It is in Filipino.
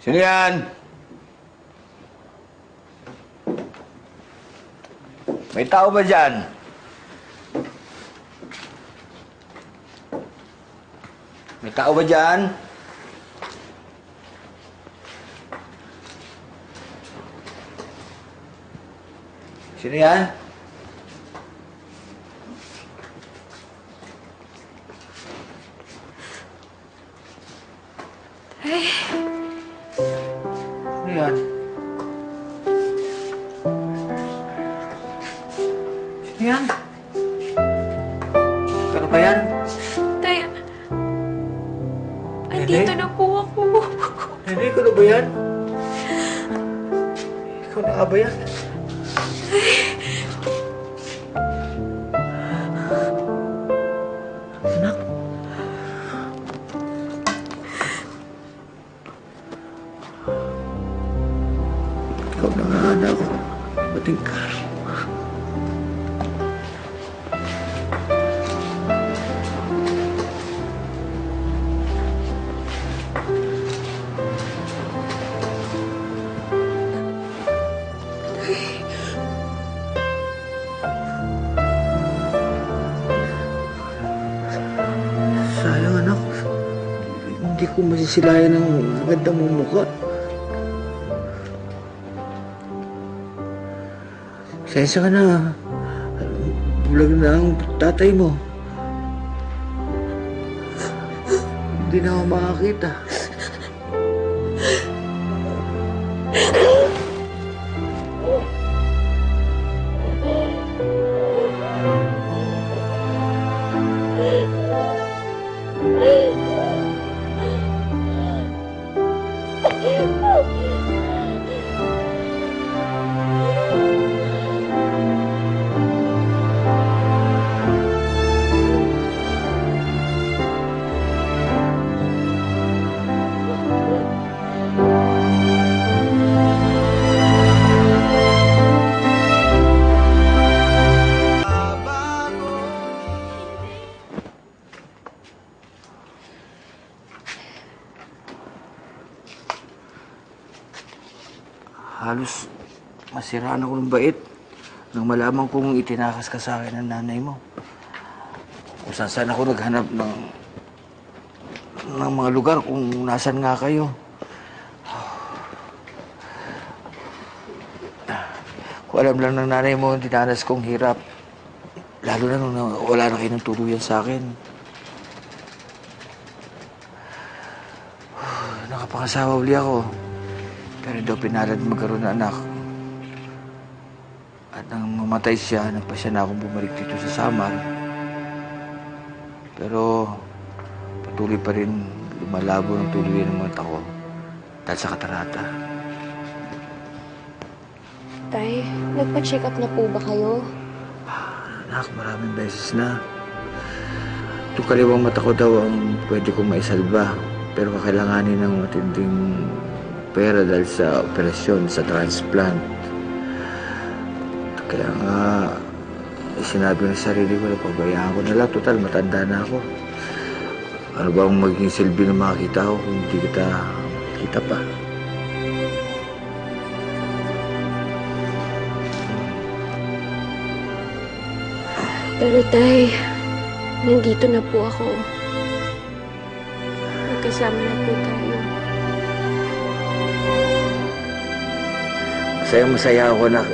Sino yan? May tao ba dyan? May tao ba dyan? Sino yan? Ay. Ano yan? Sino yan? Ano ba yan? Tay, andito na po ako. Nene, ikaw na ba yan? Ikaw na nga ba yan? Anak? Ikaw na nga, anak. Bating ka. Sayang, anak. Hindi ko masisilayan ang maganda mong mukha. Sensya ka na. Bulag na ang tatay mo. Hindi na ako makakita. Halos masiraan ako ng bait nang malaman kong itinakas ka sa akin ng nanay mo. Kung saan ako naghanap ng mga lugar kung nasan nga kayo. Kung alam lang ng nanay mo, dinanas kong hirap. Lalo na nung wala na kayo ng tuluyan sa akin. Nakapangasawa uli ako. Pero daw pinalad magkaroon ng anak. At nang mamatay siya, nagpasya na akong bumalik dito sa Samar. Pero patuloy pa rin lumalabo ng tuluyan ng mga tako dahil sa katarata. Tay, nagpa-check up na po ba kayo? Anak, maraming beses na. Itong kaliwang mata ko daw ang pwede kong maisalba. Pero kakailanganin ng matinding pera dahil sa operasyon, sa transplant. Kaya nga, sinabi ng sarili ko na pabayaan ko na lang. Total, matanda na ako. Ano ba ang magiging silbi na makakita ko kung hindi kita makikita pa? Pero tay, nandito na po ako. Magkasama na po tayo. Masaya ako na